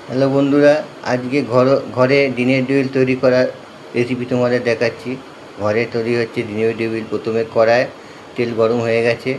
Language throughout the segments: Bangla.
হ্যালো বন্ধুরা, আজকে ঘরে ডিমের টেবিল তৈরি করার রেসিপি তোমাদের দেখাচ্ছি। ঘরে তৈরি হচ্ছে ডিমের টেবিল। প্রথমে কড়ায় তেল গরম হয়ে গেছে,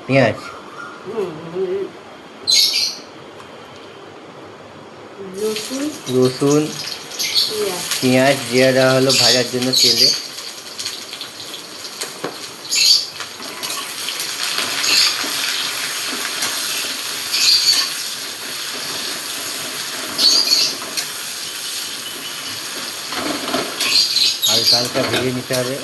পেঁয়াজ, রসুন, পেঁয়াজ দিয়ে দেওয়া হলো ভাজার জন্য তেলে। হালকা হালকা ভেজে নিতে হবে।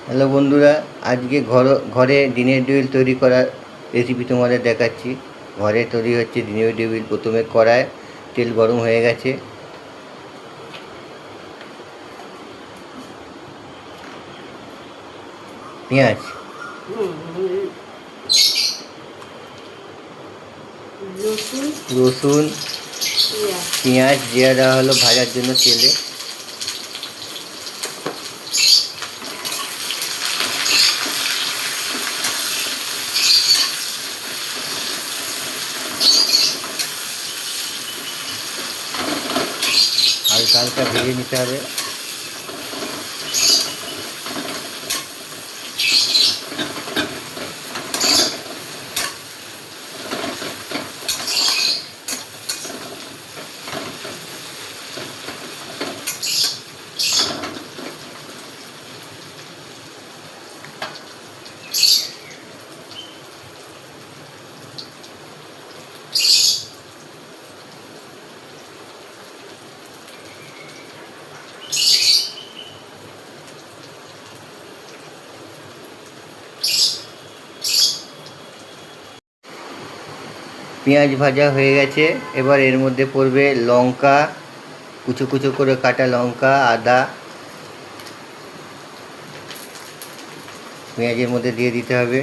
হ্যালো বন্ধুরা, আজকে ঘরে ডিমের টেবিল তৈরি করার রেসিপি তোমাদের দেখাচ্ছি। ঘরে তৈরি হচ্ছে ডিমের টেবিল। প্রথমে কড়ায় তেল গরম হয়ে গেছে, পেঁয়াজ, রসুন, পেঁয়াজ দিয়ে দেওয়া হলো ভাজার জন্য তেলে। হালকা হালকা ভেজে নিতে হবে। পেঁয়াজ ভাজা হয়ে গেছে। এবার এর মধ্যে পড়বে লঙ্কা, কুচো কুচো করে কাটা লঙ্কা, আদা পেঁয়াজের মধ্যে দিয়ে দিতে হবে।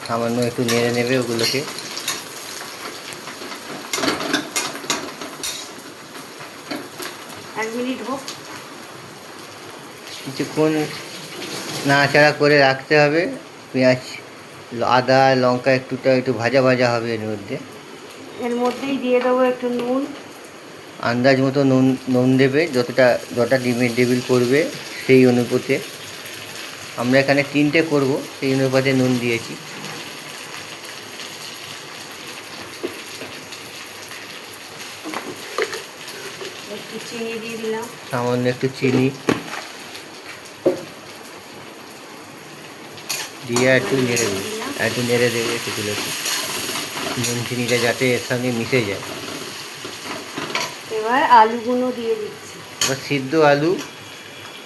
সামান্য একটু নেড়ে নেবে ওগুলোকে। কিছুক্ষণ নাড়াচাড়া করে রাখতে হবে। পেঁয়াজ, আদা, লঙ্কা একটু ভাজা ভাজা হবে। এর মধ্যেই দিয়ে দেবো একটু নুন, আন্দাজ মতো নুন দেবে। যতটা ডিমের টেবিল করবে সেই অনুপাতে। আমরা এখানে 3টে করব, সেই অনুপাতে নুন দিয়েছি। একটু চিনি দিয়ে দিলাম, সামান্য একটু চিনি দিয়ে একটু নেড়ে দেবে সেগুলোকে। নুন চিনিটা যাতে এর সঙ্গে মিশে যায়। এবার আলুগুলো দিয়ে দিচ্ছি। এবার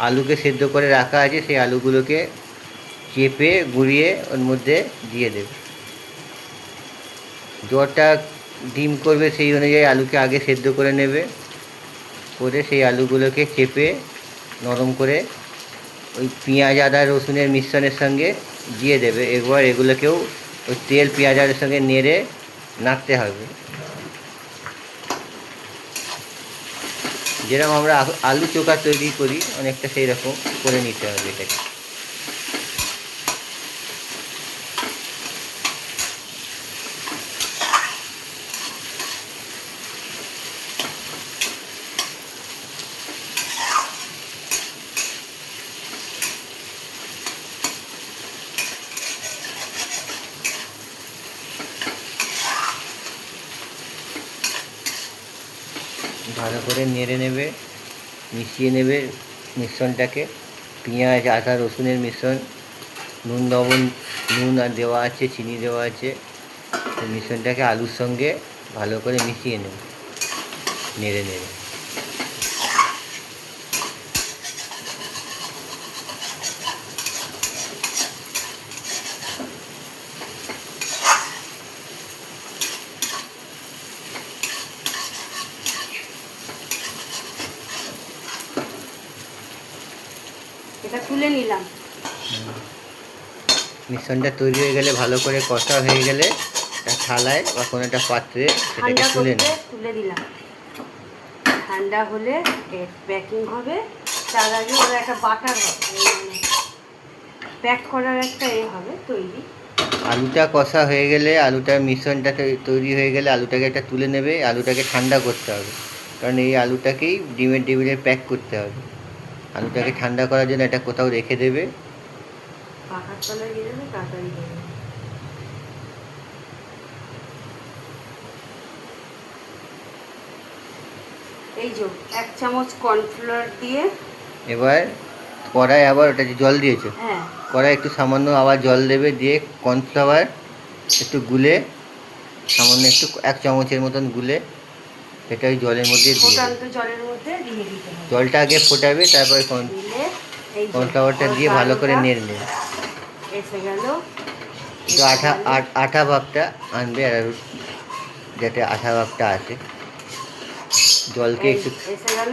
আলুকে সেদ্ধ করে রাখা আছে, সেই আলুগুলোকে চেপে গুঁড়িয়ে ওর মধ্যে দিয়ে দেবে। যটা ডিম করবে সেই অনুযায়ী আলুকে আগে সেদ্ধ করে নেবে, করে সেই আলুগুলোকে চেপে নরম করে ওই পেঁয়াজ আদা রসুনের মিশ্রণের সঙ্গে দিয়ে দেবে। একবার এগুলোকেও ওই তেল পেঁয়াজ আদার সঙ্গে নেড়ে নাড়তে হবে। যেরকম আমরা আলু চোখা তৈরি করি অনেকটা সেই রকম করে নিতে হবে এটাকে। ভালো করে নেড়ে নেবে, মিশিয়ে নেবে মিশ্রণটাকে। পেঁয়াজ আদা রসুনের মিশ্রণ, নুন আর দেওয়া আছে, চিনি দেওয়া আছে। তো মিশ্রণটাকে আলুর সঙ্গে ভালো করে মিশিয়ে নেব, নেড়ে নেড়ে। এটা তুলে নিলাম। মিশ্রণটা তৈরি হয়ে গেলে, ভালো করে কষা হয়ে গেলে, একটা থালায় বা কোনো একটা পাত্রে সেটাকে ঠান্ডা তুলে করতে নেব। তুলে দিলাম। ঠান্ডা হলে প্যাকিং হবে। তার আগে ওরা একটা বাটার হবে, প্যাক করার একটা হবে তৈরি। আলুটা কষা হয়ে গেলে, আলুটার মিশ্রণটা তৈরি হয়ে গেলে আলুটাকে একটা তুলে নেবে। আলুটাকে ঠান্ডা করতে হবে, কারণ এই আলুটাকেই ডিমের টেবিলে প্যাক করতে হবে। আলুটাকে ঠান্ডা করার জন্য এটা কোথাও রেখে দেবে। পাখার তলায় দিয়ে দেবে, তাড়াতাড়ি দেবে। এই যে 1 চামচ কর্নফ্লাওয়ার দিয়ে এবার কড়াই আবার ওটা যে জল দিয়েছো, হ্যাঁ কড়াই একটু সামান্য আবার জল দেবে, দিয়ে কর্নফ্লাওয়ার একটু গুলে, সামান্য একটু 1 চামচের মতন গুলে সেটা ওই জলের মধ্যে দিয়ে দেবে। ফোটান্ত জলের মধ্যে দিয়ে দিতে হবে। জলটা আগে ফোটাবে, তারপরে দিলে এই যে কর্নফ্লাওয়ারটা ওর দিয়ে ভালো করে গাঢ়টা নেড়ে নেবে। এসে গেল। একটু আঠা ভাবটা আনবে, আর যাতে আঠা ভাবটা আসে। জলকে এই একটু এসে গেল।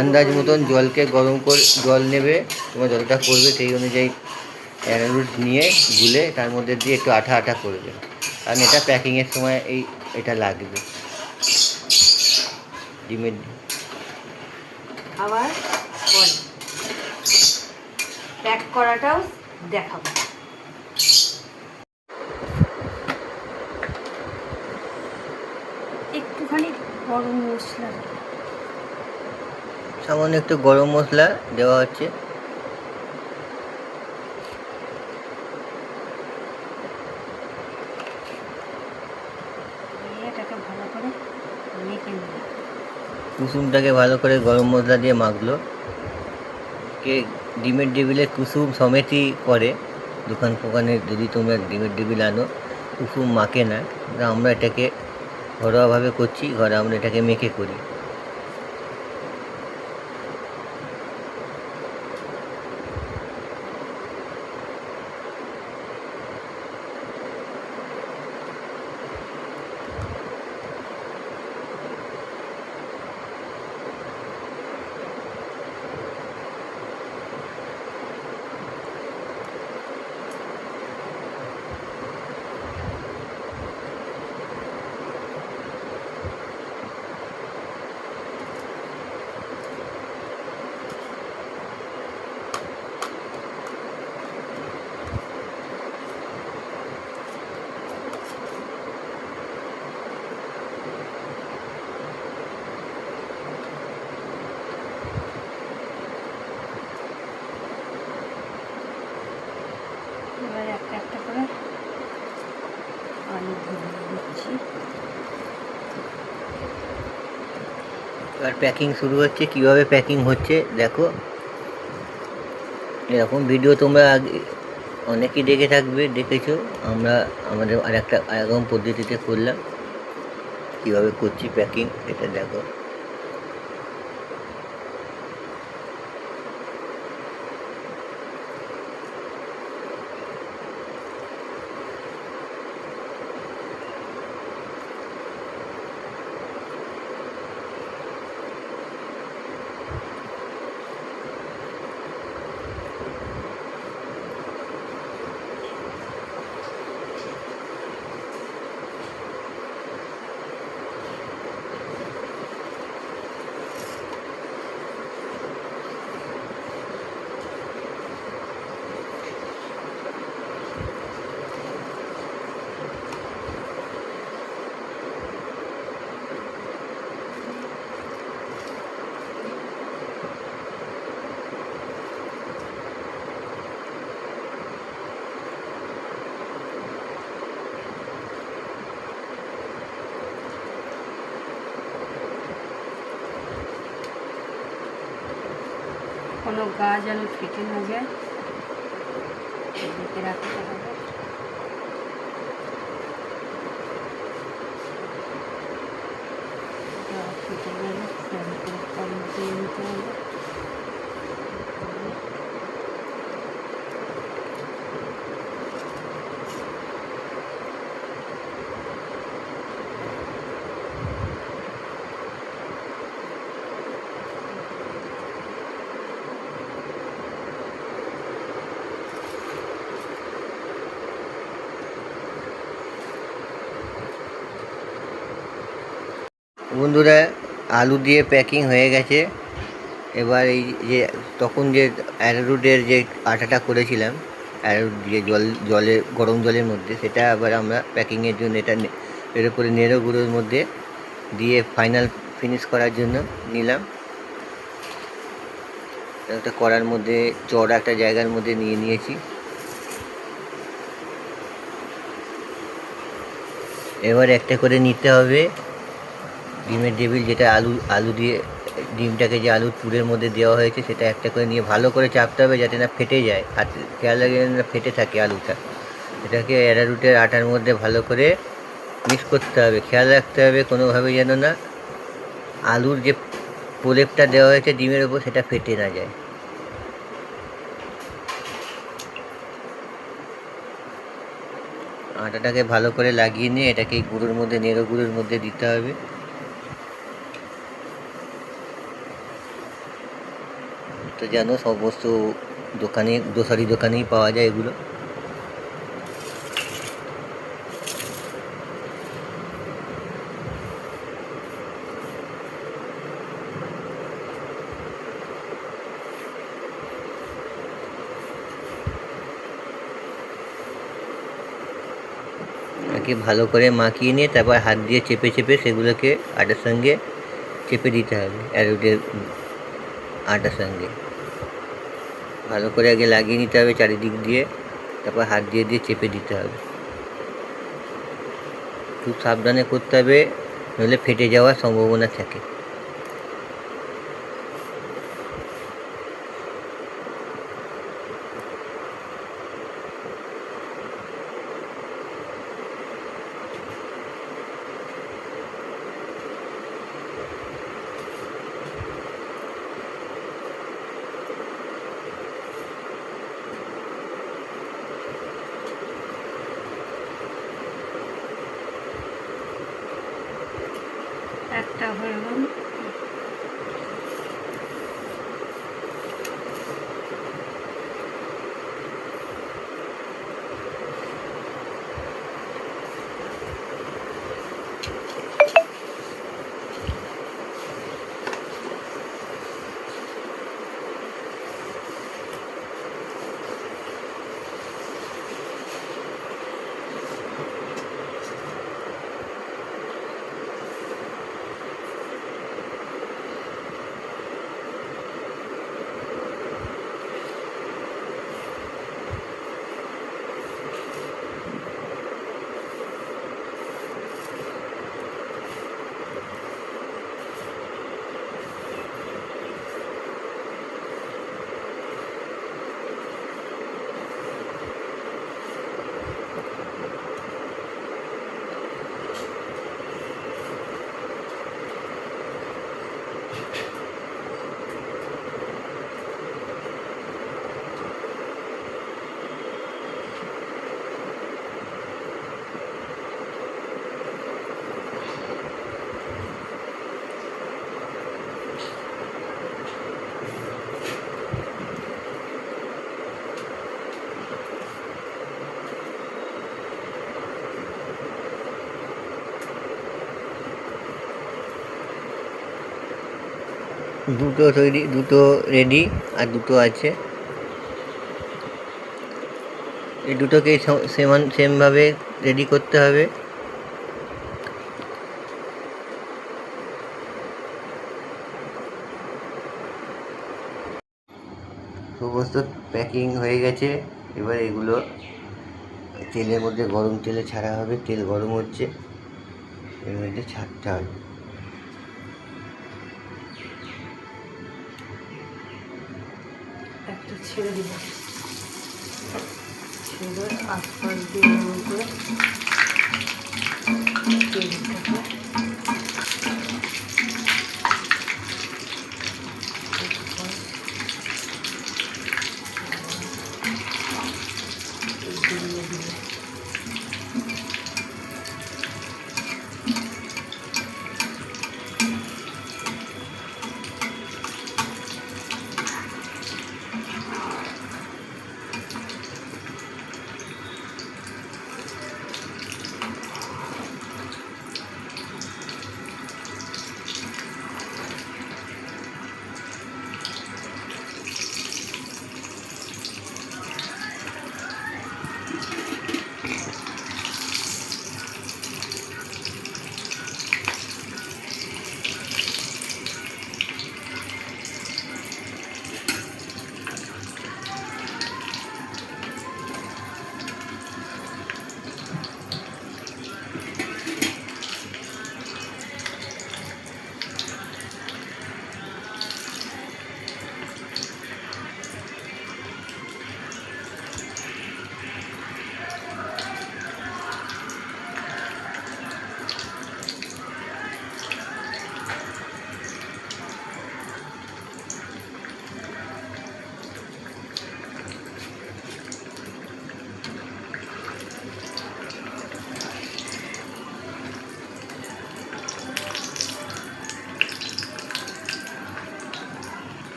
আন্দাজ মতন জলকে গরম করে জল নেবে, তোমার যতটা করবে সেই অনুযায়ী অ্যারারুট নিয়ে গুলে তার মধ্যে দিয়ে একটু আঠা আঠা করবে, কারণ এটা প্যাকিংয়ের সময় এটা লাগবে ডিমের। আবার পরে প্যাক করাটাও দেখাবো। একটুখানি গরম মশলা, সামান্য একটু গরম মশলা দেওয়া হচ্ছে। এটাকে ভালো করে মেখে নিই। কুসুমটাকে ভালো করে গরম মশলা দিয়ে মাখলো। কে ডিমের টেবিলে কুসুম সমেতই করে, দোকান ফোকানে যদি তোমরা ডিমের টেবিল আনো কুসুম মাখে না। আমরা এটাকে ঘরোয়াভাবে করছি, ঘরে আমরা এটাকে মেখে করি। এবার একটা একটা করে আলু ভরে দিচ্ছি। এবার প্যাকিং শুরু হচ্ছে। কিভাবে প্যাকিং হচ্ছে দেখো। এরকম ভিডিও তোমরা আগে অনেকেই দেখে থাকবে, দেখেছো। আমরা আমাদের আরেকম পদ্ধতিতে করলাম। কীভাবে করছি প্যাকিং এটা দেখো। কোনো গা যেন ফেটে না যায়, ঢেকে রাখতে হবে। বন্ধুরা, আলু দিয়ে প্যাকিং হয়ে গেছে। এবার এই যে তখন যে অ্যারারুটের যে আটাটা করেছিলাম অ্যারারুট দিয়ে গরম জলের মধ্যে, সেটা আবার আমরা প্যাকিংয়ের জন্য এর উপরে নেড়ো গুঁড়োর মধ্যে দিয়ে ফাইনাল ফিনিশ করার জন্য নিলাম। একটা কড়ার মধ্যে চড়া একটা জায়গার মধ্যে নিয়ে নিয়েছি। এবার একটা করে নিতে হবে ডিমের টেবিল, যেটা আলু দিয়ে ডিমটাকে যে আলুর পুরের মধ্যে দেওয়া হয়েছে সেটা একটা করে নিয়ে ভালো করে চাপতে হবে যাতে না ফেটে যায়, আর খেয়াল রাখবে না ফেটে থাকে আলুটা। এটাকে অ্যারারুটের আটার মধ্যে ভালো করে মিক্স করতে হবে। খেয়াল রাখতে হবে কোনোভাবে যেন না আলুর যে প্রলেপটা দেওয়া হয়েছে ডিমের ওপর সেটা ফেটে না যায়। আটাটাকে ভালো করে লাগিয়ে নিয়ে এটাকে এই গুঁড়োর মধ্যে নেড়ো গুঁড়োর মধ্যে দিতে হবে। তো যেন সমস্ত দোকানে গ্রোসারি দোকানেই পাওয়া যায় এগুলো। একে ভালো করে মাখিয়ে নিয়ে তারপর হাত দিয়ে চেপে চেপে সেগুলোকে আটার সঙ্গে চেপে দিতে হবে। অ্যারারুটের আটার সঙ্গে ভালো করে আগে লাগিয়ে নিতে হবে চারিদিক দিয়ে, তারপর হাত দিয়ে দিয়ে চেপে দিতে হবে। খুব সাবধানে করতে হবে, নইলে ফেটে যাওয়ার সম্ভাবনা থাকে। একটা হয়ে গেল। দুটো তৈরি, দুটো রেডি, আর দুটো আছে। এই দুটোকে সেমভাবে রেডি করতে হবে। সমস্ত প্যাকিং হয়ে গেছে। এবার এগুলো তেলের মধ্যে, গরম তেলে ছাড়া হবে। তেল গরম হচ্ছে, এর মধ্যে ছাড়তে হবে। একটা ছেড়ে দিব, ছেড়ে আশপাশ দিয়ে করে তেলটাকে দিয়ে দিব।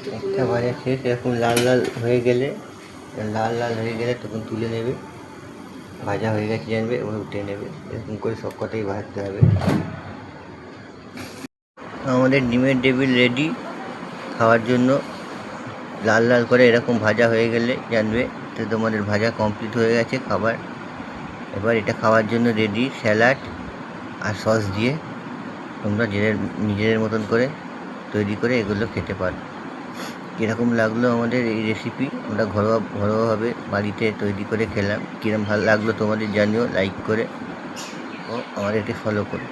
একটু তুলে একটা ভাজা শেষ, এরকম লাল লাল হয়ে গেলে তখন তুলে নেবে। ভাজা হয়ে গেছে জানবে, এবার উঠে নেবে। এরকম করে সব কটাই ভাজতে হবে। আমাদের ডিমের টেবিল রেডি খাওয়ার জন্য। লাল লাল করে এরকম ভাজা হয়ে গেলে জানবে তো তোমাদের ভাজা কমপ্লিট হয়ে গেছে খাবার। এবার এটা খাওয়ার জন্য রেডি। স্যালাড আর সস দিয়ে তোমরা নিজেদের মতন করে তৈরি করে এগুলো খেতে পারো। কীরকম লাগলো আমাদের এই রেসিপি, আমরা ঘরোয়াভাবে বাড়িতে তৈরি করে খেলাম। কীরকম ভালো লাগলো তোমাদের জানিও লাইক করে, ও আমাদেরকে ফলো করো।